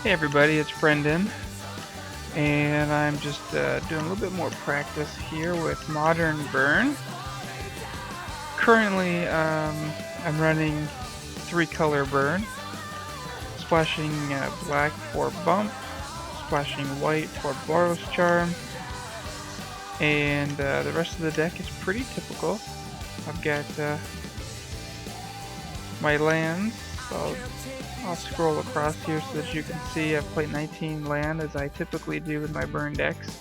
Hey everybody, it's Brendan, and I'm just doing a little bit more practice here with Modern Burn. Currently, I'm running 3-color burn, splashing black for bump, splashing white for Boros charm, and the rest of the deck is pretty typical. I've got my lands. I'll scroll across here so that you can see I've played 19 land as I typically do with my burn decks.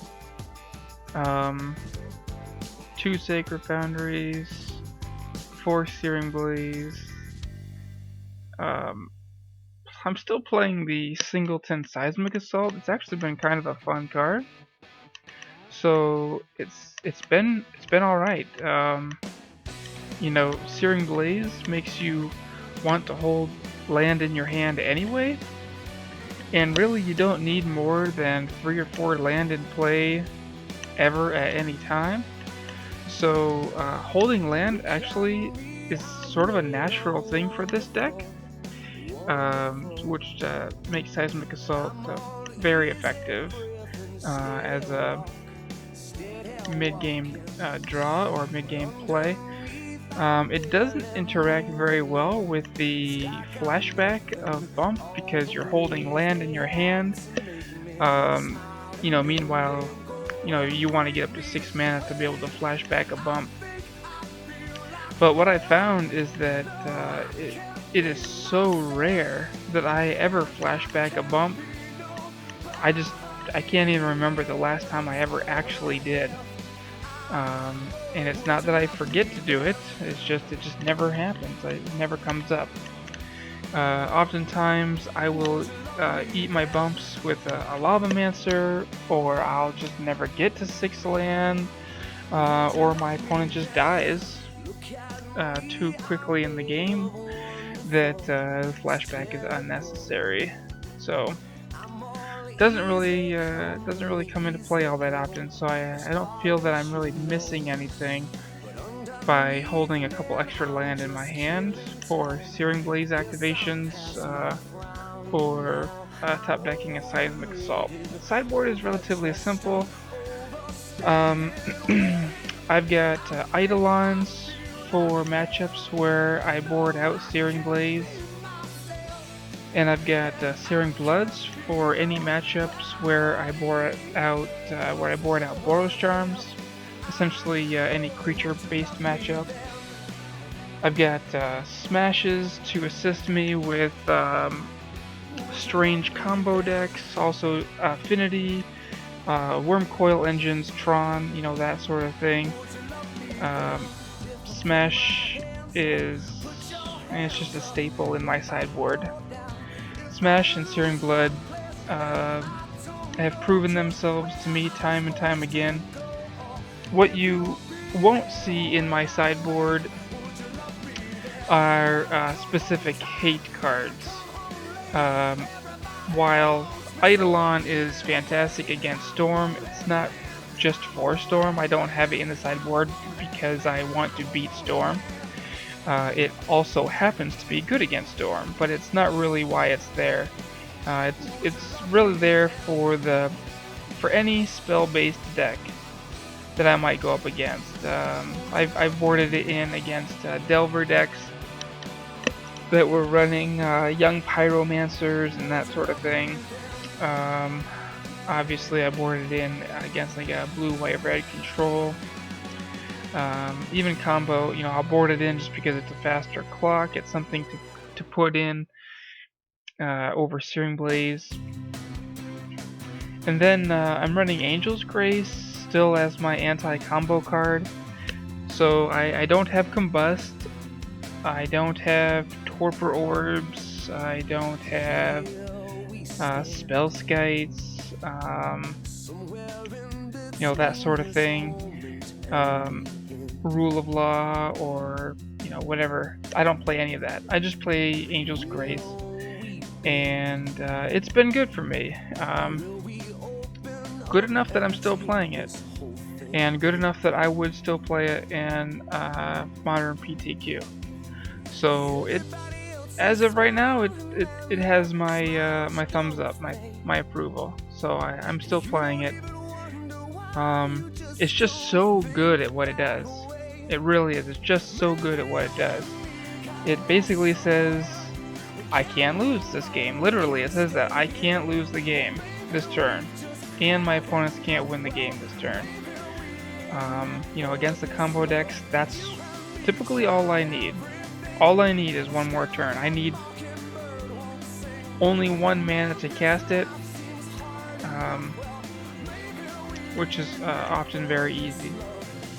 2 Sacred Foundries, 4 Searing Blaze. I'm still playing the Singleton Seismic Assault. It's actually been kind of a fun card. So it's been alright. Searing Blaze makes you want to hold land in your hand anyway, and really you don't need more than 3 or 4 land in play ever at any time. So holding land actually is sort of a natural thing for this deck, which makes Seismic Assault very effective as a mid-game draw or mid-game play. It doesn't interact very well with the flashback of bump because you're holding land in your hand. Meanwhile, you want to get up to 6 mana to be able to flash back a bump. But what I found is that it is so rare that I ever flash back a bump. I can't even remember the last time I ever actually did. And it's not that I forget to do it, it just never happens. It never comes up. Oftentimes I will eat my bumps with a Lavamancer, or I'll just never get to 6 land, or my opponent just dies too quickly in the game that flashback is unnecessary. So doesn't really come into play all that often, so I don't feel that I'm really missing anything by holding a couple extra land in my hand for Searing Blaze activations or top decking a Seismic Assault. The sideboard is relatively simple. I've got Eidolons for matchups where I board out Searing Blaze. And I've got Searing Bloods for any matchups where I board out Boros Charms, essentially any creature-based matchup. I've got Smashes to assist me with strange combo decks, also Affinity, Wormcoil Engines, Tron, that sort of thing. Smash it's just a staple in my sideboard. Smash and Searing Blood have proven themselves to me time and time again. What you won't see in my sideboard are specific hate cards. While Eidolon is fantastic against Storm, it's not just for Storm. I don't have it in the sideboard because I want to beat Storm. It also happens to be good against Storm, but it's not really why it's there. It's really there for any spell-based deck that I might go up against. I've boarded it in against Delver decks that were running young Pyromancers and that sort of thing. Obviously, I boarded it in against like a blue, white, red control. Even combo, I'll board it in just because it's a faster clock. It's something to put in over Searing Blaze. And then I'm running Angel's Grace still as my anti-combo card. So I don't have Combust, I don't have Torpor Orbs, I don't have Spell Skites, that sort of thing. Rule of Law or whatever. I don't play any of that. I just play Angel's Grace, and it's been good for me. Good enough that I'm still playing it, and good enough that I would still play it in Modern PTQ. So as of right now, it has my my thumbs up, my approval. So I'm still playing it. It's just so good at what it does. It really is. It's just so good at what it does. It basically says, I can't lose this game. Literally, it says that I can't lose the game this turn, and my opponents can't win the game this turn. You know, against the combo decks, that's typically all I need. All I need is one more turn. I need only one mana to cast it, which is often very easy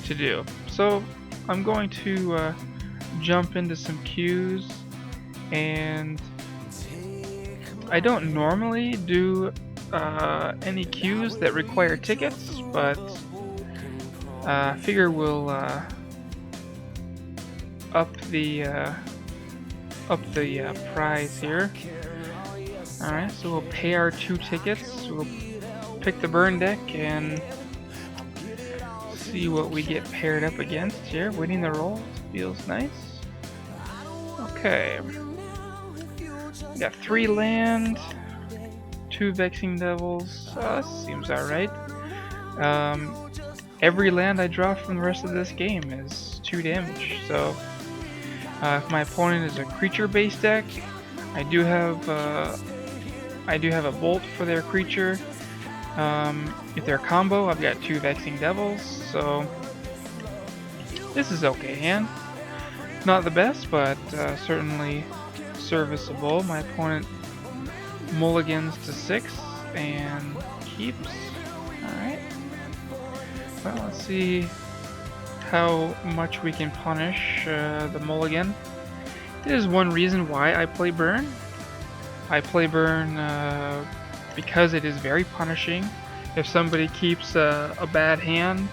to do. So I'm going to jump into some queues, and I don't normally do any queues that require tickets, but figure we'll up the prize here. Alright, so we'll pay our 2 tickets. We'll pick the burn deck and see what we get paired up against here. Winning the roll feels nice. Okay. We got 3 land, 2 Vexing Devils. Seems alright. Every land I draw from the rest of this game is 2 damage. So if my opponent is a creature-based deck, I do have a bolt for their creature. If they're a combo, I've got 2 Vexing Devils, so this is okay hand. Not the best, but certainly serviceable. My opponent mulligans to 6 and keeps. Alright. Well, let's see how much we can punish the mulligan. There's one reason why I play burn. I play burn because it is very punishing. If somebody keeps a bad hand,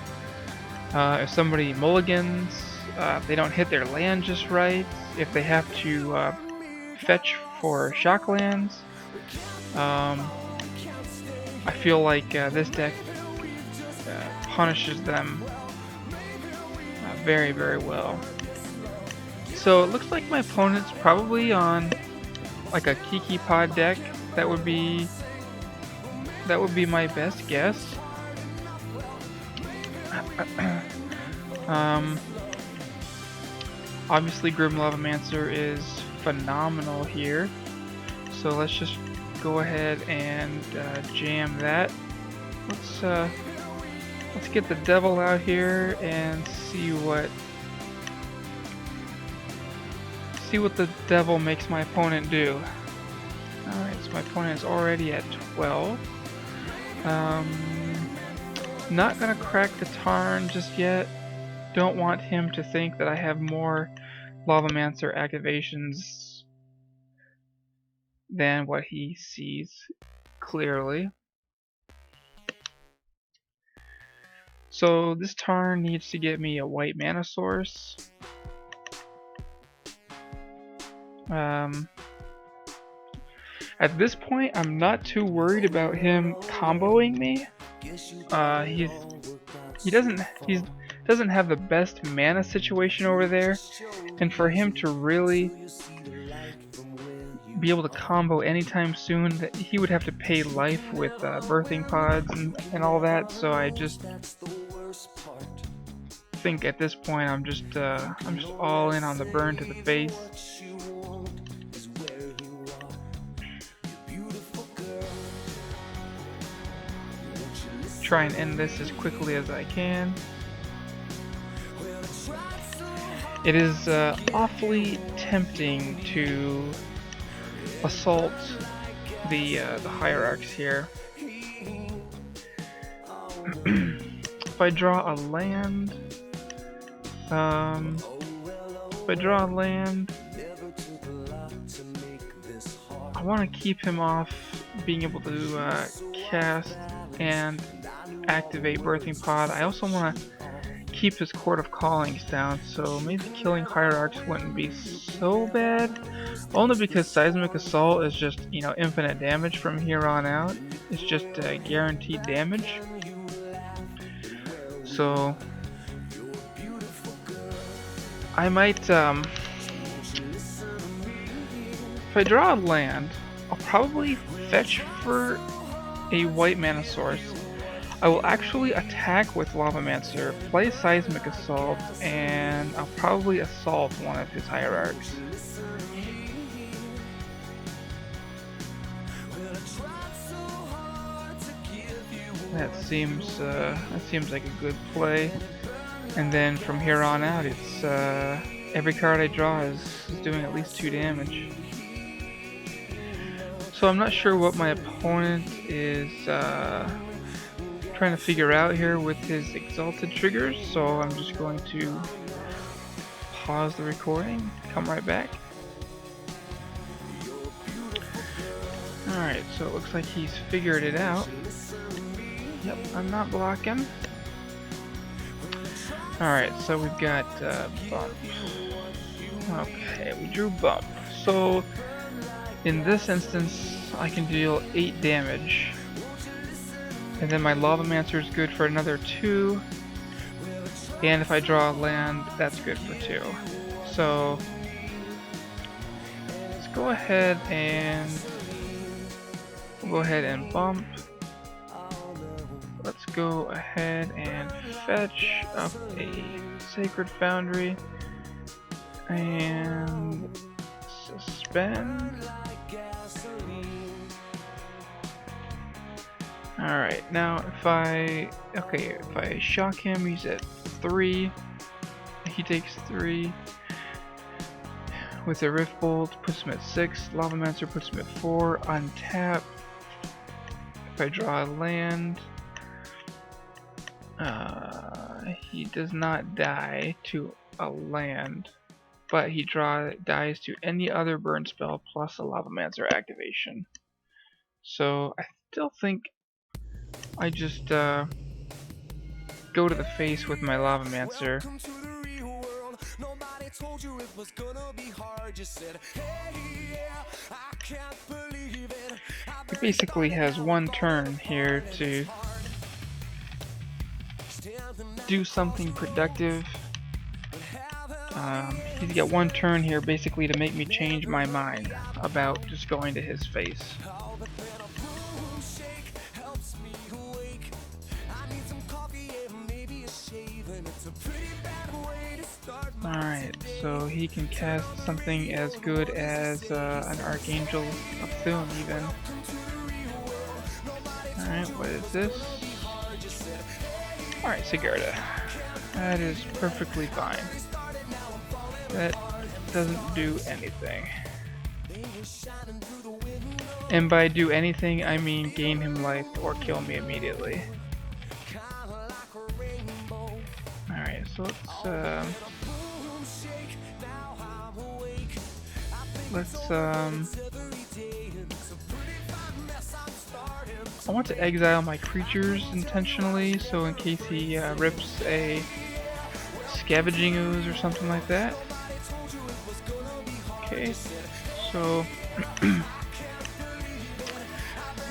if somebody mulligans, if they don't hit their land just right, if they have to fetch for shock lands, I feel like this deck punishes them very, very well. So it looks like my opponent's probably on like a Kiki Pod deck. That would be my best guess. Obviously Grim Lavamancer is phenomenal here. So let's just go ahead and jam that. Let's get the devil out here and see what the devil makes my opponent do. Alright, so my opponent is already at 12. Not gonna crack the Tarn just yet. Don't want him to think that I have more Lavamancer activations than what he sees clearly. So this Tarn needs to get me a white mana source. At this point, I'm not too worried about him comboing me. He doesn't have the best mana situation over there, and for him to really be able to combo anytime soon, he would have to pay life with birthing pods and all that. So I just think at this point I'm just all in on the burn to the face. Try and end this as quickly as I can. It is awfully tempting to assault the hierarchs here. If I draw a land, I want to keep him off being able to cast and activate Birthing Pod. I also want to keep his Court of Callings down, so maybe killing Hierarchs wouldn't be so bad. Only because Seismic Assault is just, you know, infinite damage from here on out. It's just guaranteed damage. So I might if I draw a land, I'll probably fetch for a white mana source. I will actually attack with Lavamancer, play Seismic Assault, and I'll probably assault one of his hierarchs. That seems like a good play. And then from here on out, it's every card I draw is doing at least 2 damage. So I'm not sure what my opponent is trying to figure out here with his exalted triggers, so I'm just going to pause the recording, come right back. Alright, so it looks like he's figured it out. Yep, I'm not blocking. Alright, so we've got bump. Okay, we drew bump. So in this instance, I can deal 8 damage. And then my Lavamancer is good for another 2. And if I draw a land, that's good for 2. So let's go ahead and bump. Let's go ahead and fetch up a Sacred Foundry and suspend. Alright, now if I shock him, he's at 3. He takes 3. With a Rift Bolt, puts him at 6. Lavamancer puts him at 4. Untap. If I draw a land, he does not die to a land, but he dies to any other burn spell plus a Lavamancer activation. So I still think I just go to the face with my Lavamancer. He basically has one turn here to do something productive. He's got one turn here basically to make me change my mind about just going to his face. Alright, so he can cast something as good as an Archangel of Thune even. Alright, what is this? Alright, Sigarda. That is perfectly fine. That doesn't do anything. And by do anything, I mean gain him life or kill me immediately. Alright, so I want to exile my creatures intentionally, so in case he rips a Scavenging Ooze or something like that. Okay, so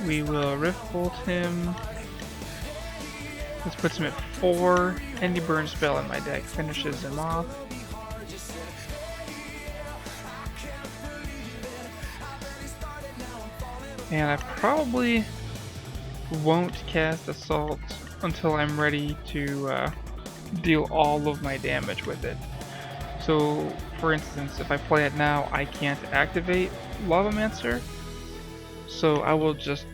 we will Rift Bolt him. This puts him at 4. Any burn spell in my deck finishes him off. And I probably won't cast Assault until I'm ready to deal all of my damage with it. So, for instance, if I play it now, I can't activate Lavamancer. So I will just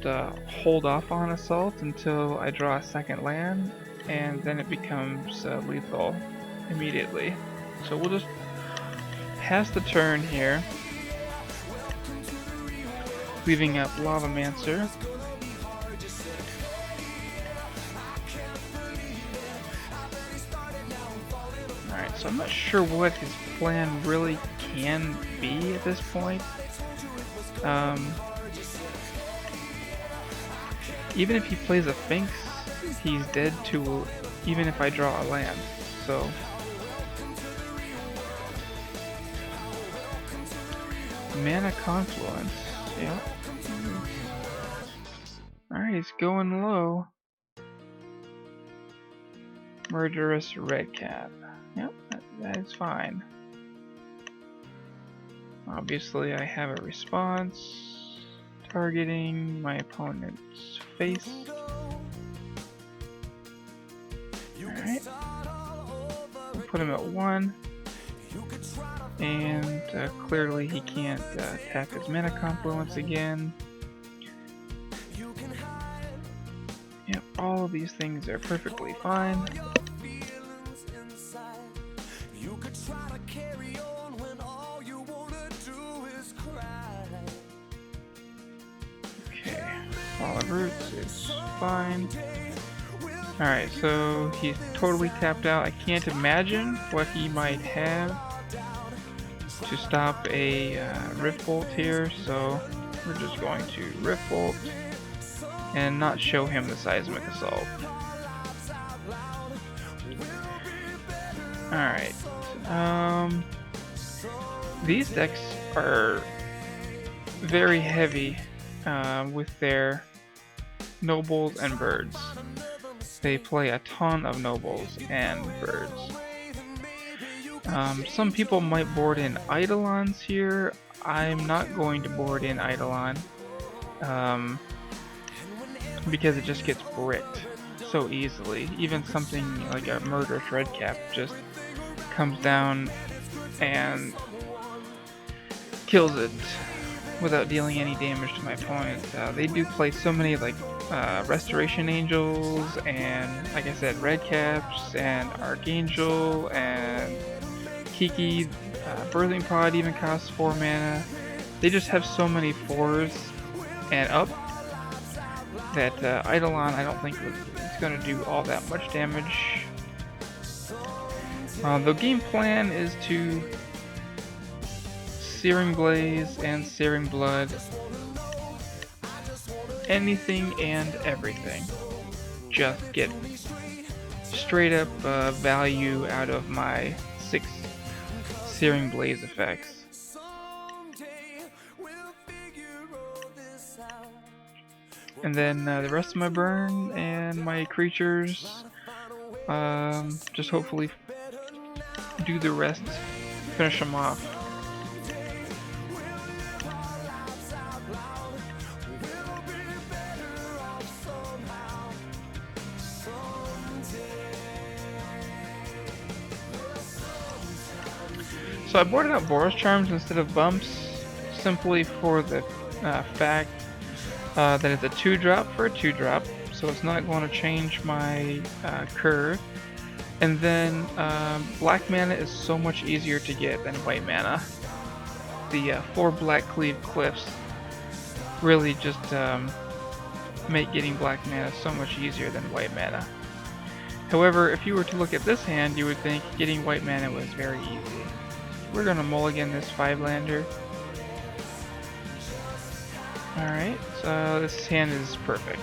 hold off on Assault until I draw a second land, and then it becomes lethal immediately. So we'll just pass the turn here, leaving up Lavamancer. Alright, so I'm not sure what his plan really can be at this point. Even if he plays a Sphinx, he's dead to even if I draw a land. So Mana Confluence, yeah. Alright, he's going low. Murderous Redcap. Yep, that is fine. Obviously, I have a response targeting my opponent's face. Alright. We'll put him at 1. And clearly he can't tap his mana confluence again. Yep, all of these things are perfectly fine. Okay, Wall of Roots is fine. Alright, so he's totally tapped out. I can't imagine what he might have to stop a Rift Bolt here, so we're just going to Rift Bolt and not show him the Seismic Assault. Alright, these decks are very heavy with their nobles and birds. They play a ton of nobles and birds. Some people might board in Eidolons here. I'm not going to board in Eidolon because it just gets bricked so easily. Even something like a Murderous Redcap just comes down and kills it without dealing any damage to my opponent. They do play so many like Restoration Angels and, like I said, Redcaps and Archangel and Kiki. Birthing Pod even costs 4 mana. They just have so many 4s and up that Eidolon I don't think it's going to do all that much damage. The game plan is to Searing Blaze and Searing Blood anything and everything. Just get straight up value out of my 6 Searing Blaze effects. And then the rest of my burn and my creatures just hopefully do the rest, finish them off. So I boarded out Boros Charms instead of bumps, simply for the fact that it's a 2-drop for a 2-drop, so it's not going to change my curve. And then black mana is so much easier to get than white mana. The 4 Black Cleave Cliffs really just make getting black mana so much easier than white mana. However, if you were to look at this hand, you would think getting white mana was very easy. We're gonna mulligan this 5-lander. Alright, so this hand is perfect.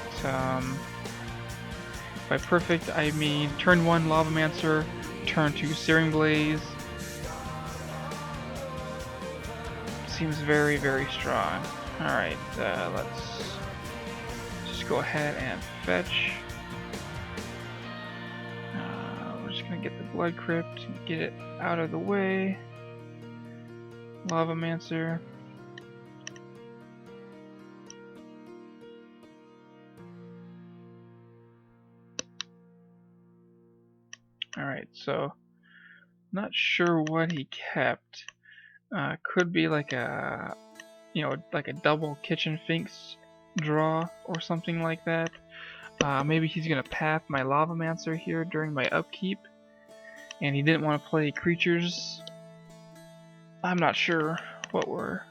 By perfect, I mean turn 1 Lavamancer, turn 2 Searing Blaze. Seems very, very strong. Alright, let's just go ahead and fetch. We're just gonna get the Blood Crypt and get it out of the way. Lavamancer. Alright, so not sure what he kept. Could be like a, like a double Kitchen Finks draw or something like that. Maybe he's gonna path my Lavamancer here during my upkeep, and he didn't want to play creatures. I'm not sure what we're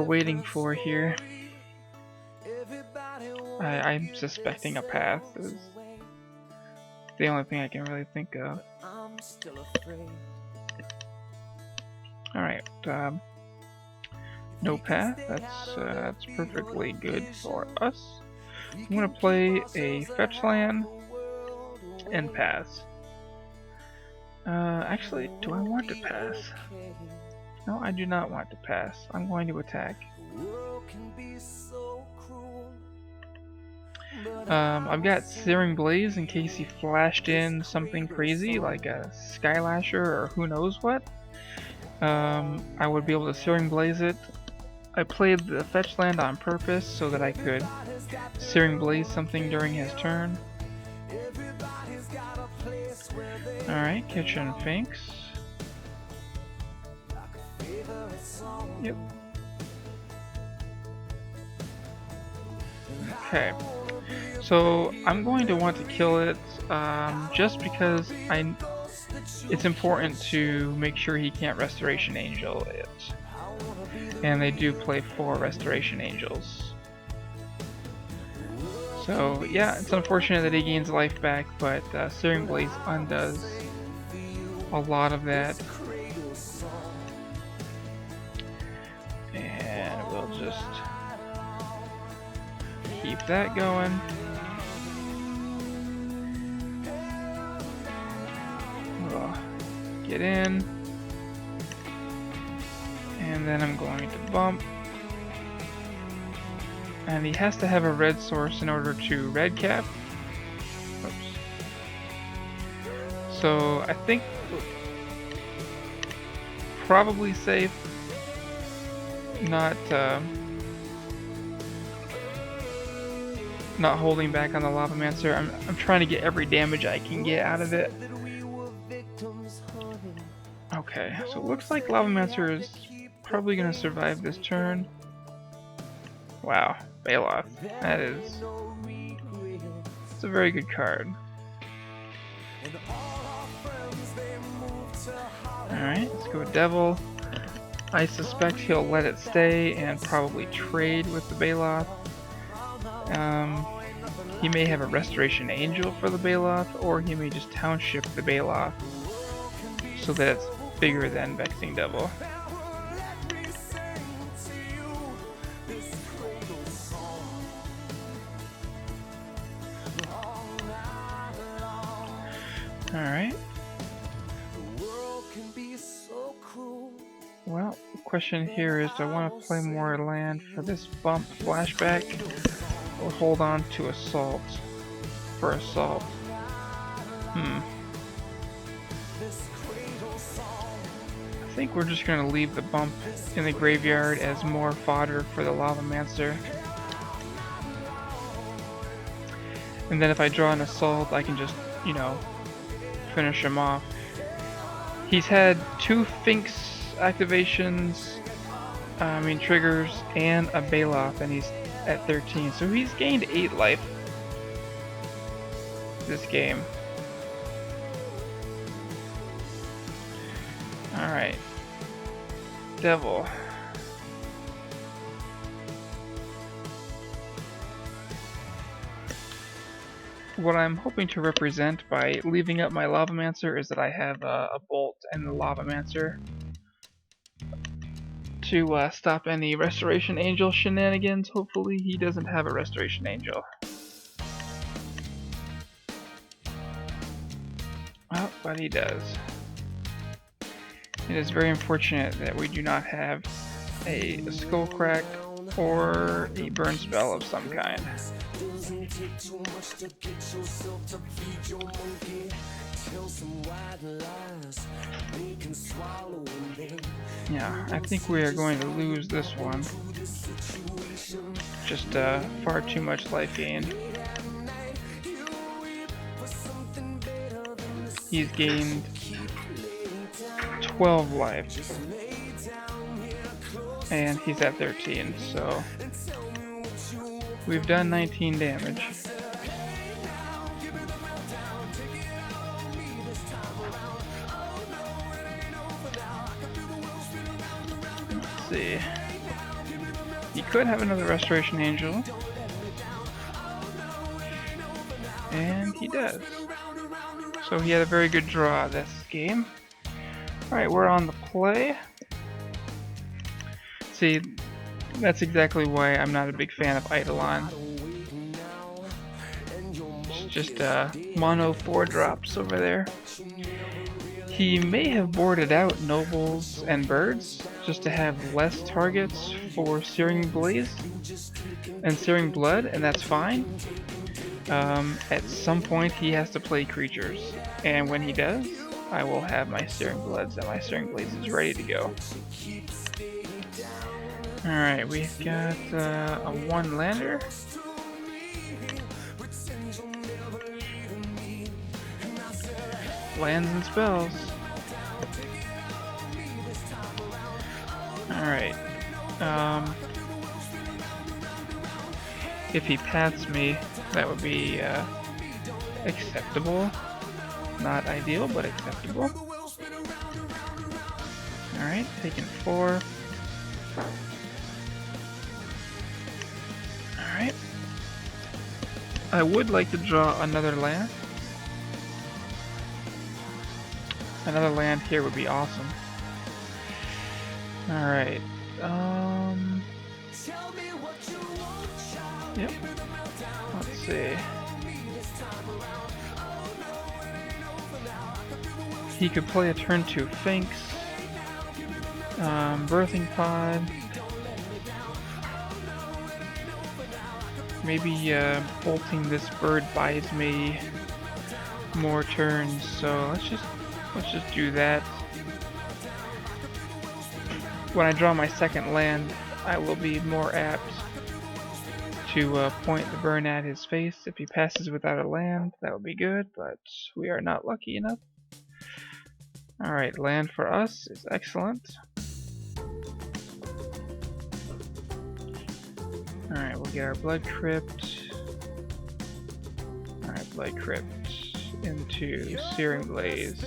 waiting for here. I'm suspecting a path is the only thing I can really think of. Alright, no path. That's perfectly good for us. I'm gonna play a fetch land and pass. Actually, do I want to pass? No, I do not want to pass. I'm going to attack. I've got Searing Blaze in case he flashed in something crazy like a Skylasher or who knows what. I would be able to Searing Blaze it. I played the fetch land on purpose so that I could Searing Blaze something during his turn. Alright, Kitchen Finks. Yep. Okay. So I'm going to want to kill it just because it's important to make sure he can't Restoration Angel it. And they do play 4 Restoration Angels. So yeah, it's unfortunate that he gains life back, but Searing Blaze undoes a lot of that. And we'll just keep that going. We'll get in. And then I'm going to bump. And he has to have a red source in order to red cap. Oops. So I think probably safe. Not holding back on the Lavamancer. I'm trying to get every damage I can get out of it. Okay, so it looks like Lavamancer is probably going to survive this turn. Wow, Bailoff. That is... it's a very good card. Alright, let's go with Devil. I suspect he'll let it stay and probably trade with the Bailoff. He may have a Restoration Angel for the Bailoff, or he may just Township the Bailoff so that it's bigger than Vexing Devil. Alright. Well, the question here is, do I want to play more land for this bump flashback, or hold on to Assault for Assault? I think we're just going to leave the bump in the graveyard as more fodder for the Lavamancer. And then if I draw an Assault, I can just, you know, finish him off. He's had 2 Finks activations, triggers, and a Bailoff, and he's at 13, so he's gained 8 life this game. Alright. Devil. What I'm hoping to represent by leaving up my Lavamancer is that I have a Bolt and the Lavamancer to stop any Restoration Angel shenanigans. Hopefully he doesn't have a Restoration Angel. Well, but he does. It is very unfortunate that we do not have a Skullcrack or a Burn spell of some kind. Yeah, I think we are going to lose this one. Just far too much life gain. He's gained 12 life. And he's at 13, so we've done 19 damage. Let's see. He could have another Restoration Angel. And he does. So he had a very good draw this game. Alright, we're on the play. See, that's exactly why I'm not a big fan of Eidolon. It's just mono 4-drops over there. He may have boarded out Nobles and Birds just to have less targets for Searing Blaze and Searing Blood, and that's fine. At some point he has to play creatures, and when he does, I will have my Searing Bloods and my Searing Blazes ready to go. Alright, we've got a 1 lander. Lands and spells. Alright. If he paths me, that would be acceptable. Not ideal, but acceptable. Alright, taking 4. Alright. I would like to draw another land. Another land here would be awesome. Alright. Yep. Let's see. He could play a turn 2 Finks. Birthing Pod. Maybe bolting this bird buys me more turns, so let's just do that. When I draw my second land, I will be more apt to point the burn at his face. If he passes without a land, that would be good, but we are not lucky enough. Alright, land for us is excellent. Alright, we'll get our Blood Crypt. Alright, Blood Crypt into Searing Blaze.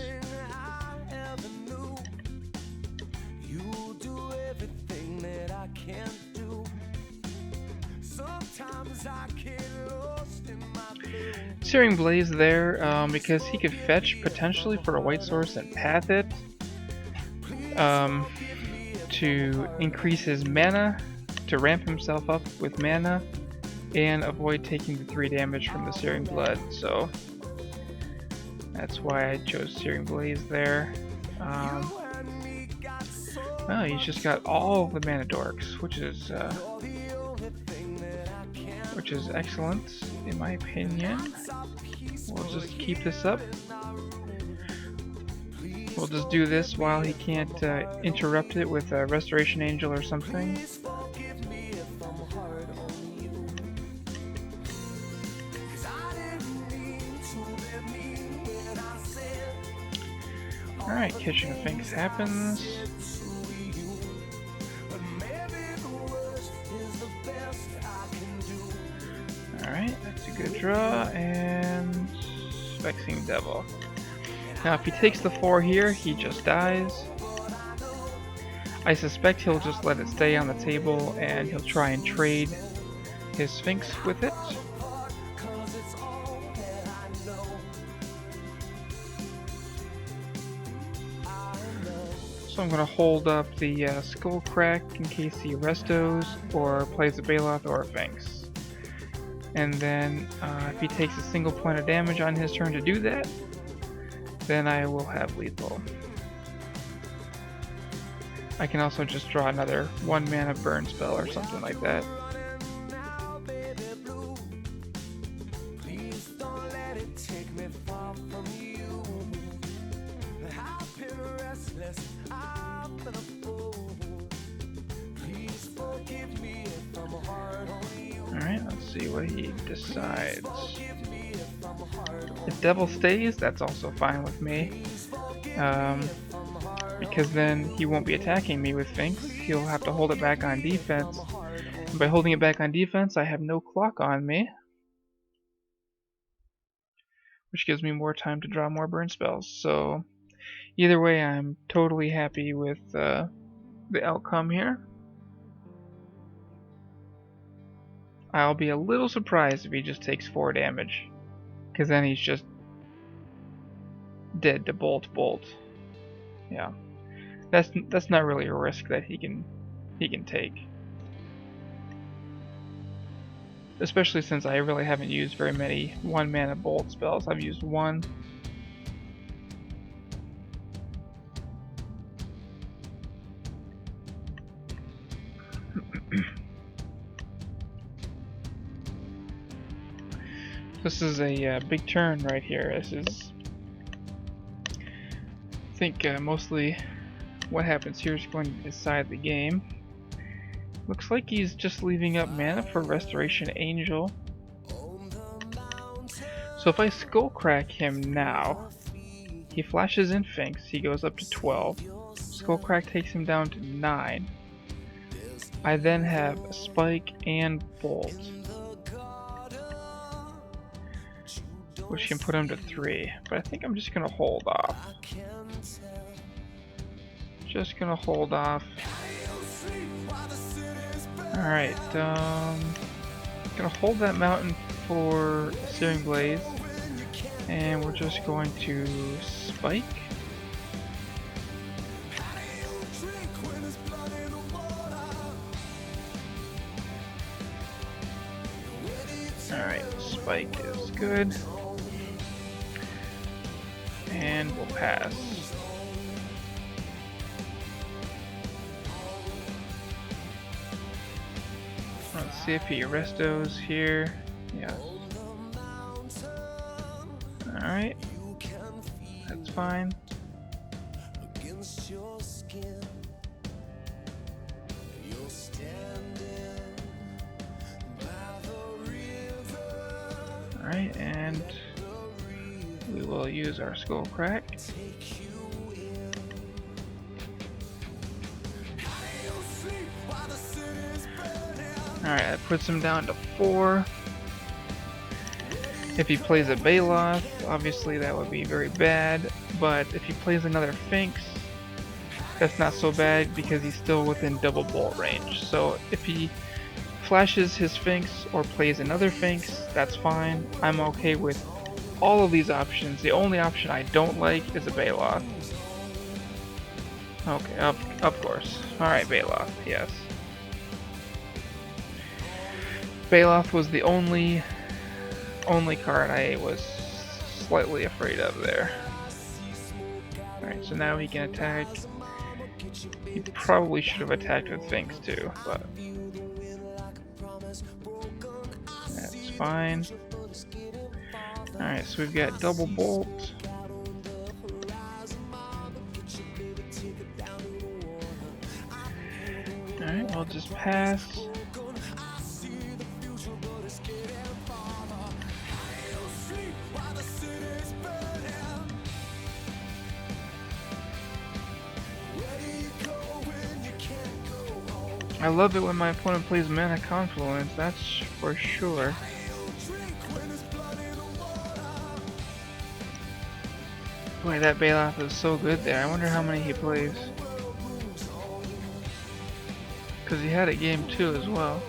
Searing Blaze there because he could fetch potentially for a white source and path it to increase his mana, to ramp himself up with mana, and avoid taking the 3 damage from the Searing Blood. So that's why I chose Searing Blaze there. Well, he's just got all the mana dorks, which is excellent in my opinion. We'll just keep this up. We'll just do this while he can't interrupt it with a Restoration Angel or something. Alright, Kitchen of Finks happens. Alright, that's a good draw, and Vexing Devil. Now if he takes the 4 here, he just dies. I suspect he'll just let it stay on the table and he'll try and trade his Sphinx with it. So I'm going to hold up the Skull Crack in case he restos or plays a Baloth or a Sphinx. And then if he takes a single point of damage on his turn to do that, then I will have lethal. I can also just draw another 1 mana burn spell or something like that. Alright, let's see what he decides. If Devil stays, that's also fine with me. Because then he won't be attacking me with Sphinx. He'll have to hold it back on defense. And by holding it back on defense, I have no clock on me. Which gives me more time to draw more burn spells. So, either way, I'm totally happy with the outcome here. I'll be a little surprised if he just takes 4 damage. Because then he's just dead to bolt. Yeah. That's not really a risk that he can take. Especially since I really haven't used very many 1 mana bolt spells. I've used 1. This is a big turn right here. This is think mostly what happens here is going to decide the game. Looks like he's just leaving up mana for Restoration Angel. So if I Skull Crack him now, he flashes in Finks, he goes up to 12. Skull Crack takes him down to 9. I then have Spike and Bolt, which can put him to 3, but I think I'm just gonna hold off. Just gonna hold off. Alright, gonna hold that mountain for Searing Blaze, and we're just going to Spike. Alright, Spike is good. And we'll pass. Let's see if he restos here. Yeah. Alright. That's fine. Alright, and we will use our Skull Crack. Alright, that puts him down to 4. If he plays a Baloth, obviously that would be very bad, but if he plays another Finks, that's not so bad because he's still within double bolt range. So if he flashes his Finks or plays another Finks, that's fine. I'm okay with all of these options. The only option I don't like is a Baloth. Okay, of course. Alright, Baloth, yes. Baloth was the only card I was slightly afraid of there. Alright, so now he can attack. He probably should have attacked with Finks too, but that's fine. Alright, so we've got double bolt. Alright, we'll just pass. I love it when my opponent plays Mana Confluence, that's for sure. Boy, that Baloth is so good there. I wonder how many he plays. Because he had a game 2 as well.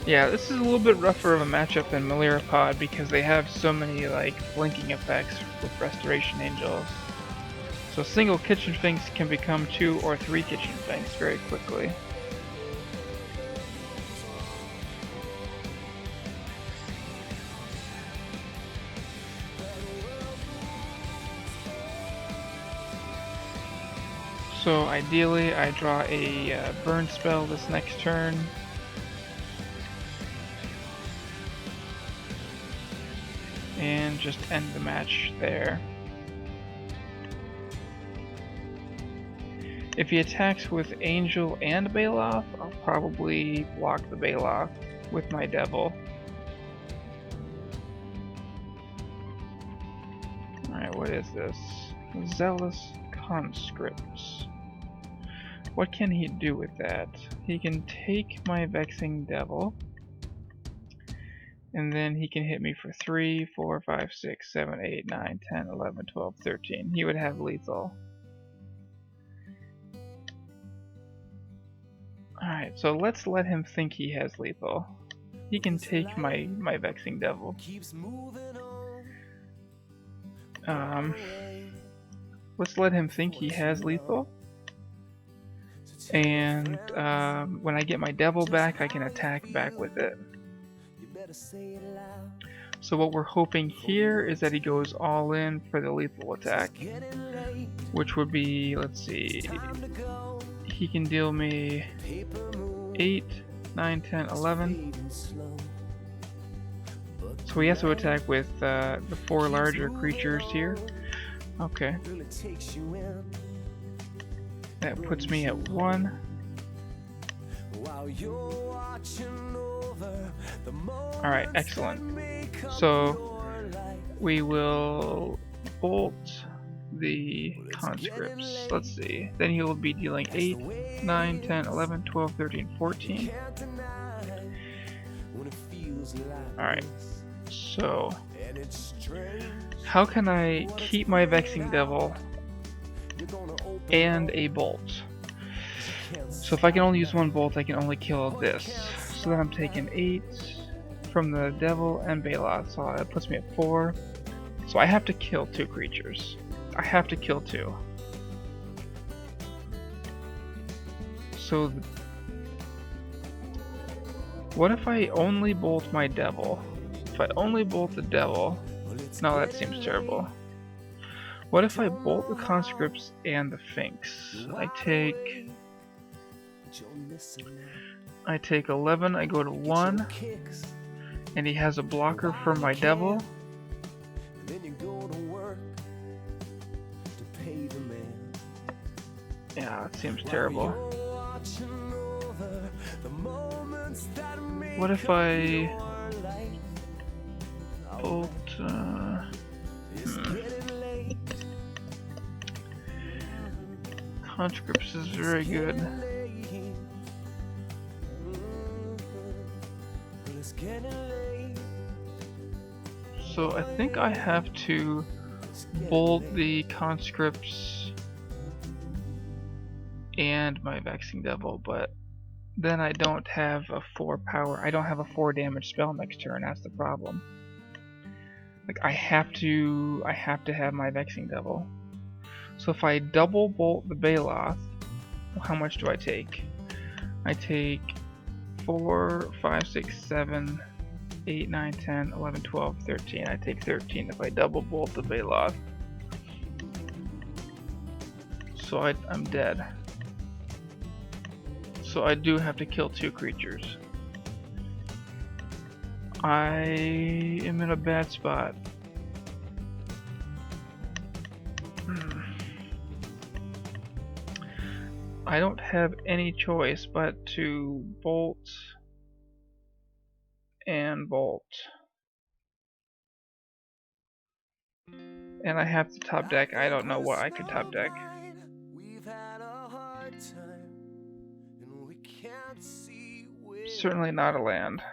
Yeah, this is a little bit rougher of a matchup than Pod because they have so many like blinking effects with Restoration Angels. So single Kitchen Finks can become 2 or 3 Kitchen Finks very quickly. So ideally I draw a burn spell this next turn. And just end the match there. If he attacks with Angel and Baloth, I'll probably block the Baloth with my Devil. Alright, what is this? Zealous Conscripts. What can he do with that? He can take my Vexing Devil. And then he can hit me for 3, 4, 5, 6, 7, 8, 9, 10, 11, 12, 13. He would have lethal. Alright, so let's let him think he has lethal. He can take my Vexing Devil. Let's let him think he has lethal. And when I get my Devil back, I can attack back with it. So what we're hoping here is that he goes all in for the lethal attack, which would be, let's see, he can deal me 8, 9, 10, 11. So he has to attack with the 4 larger creatures here. Okay. That puts me at 1. Alright, excellent. So we will bolt the conscripts. Let's see. Then he will be dealing 8, 9, 10, 11, 12, 13, 14. Alright. So how can I keep my Vexing Devil and a bolt? So if I can only use 1 bolt, I can only kill this. So then I'm taking 8 from the Devil and Baloth, so that puts me at 4. So I have to kill 2 creatures. I have to kill 2. So what if I only bolt my Devil? If I only bolt the Devil, no, that seems terrible. What if I bolt the conscripts and the Finks? I take 11, I go to 1, and he has a blocker for my Devil. Yeah, that seems terrible. What if I bolt, Conscripts is very good. So I think I have to bolt the conscripts and my Vexing Devil, but then I don't have a 4 power. I don't have a 4 damage spell next turn. That's the problem. Like I have to have my Vexing Devil. So if I double bolt the Baloth, how much do I take? I take 4, 5, 6, 7, 8, 9, 10, 11, 12, 13. I take 13 if I double bolt the Baloth. So I'm dead. So I do have to kill 2 creatures. I am in a bad spot. I don't have any choice but to bolt and bolt. And I have to top deck. I don't know what I could top deck. Certainly not a land.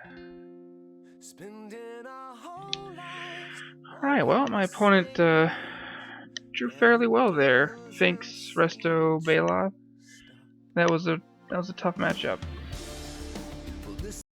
Alright, well, my opponent drew fairly well there. Finks, Resto, Baloth. That was a tough matchup.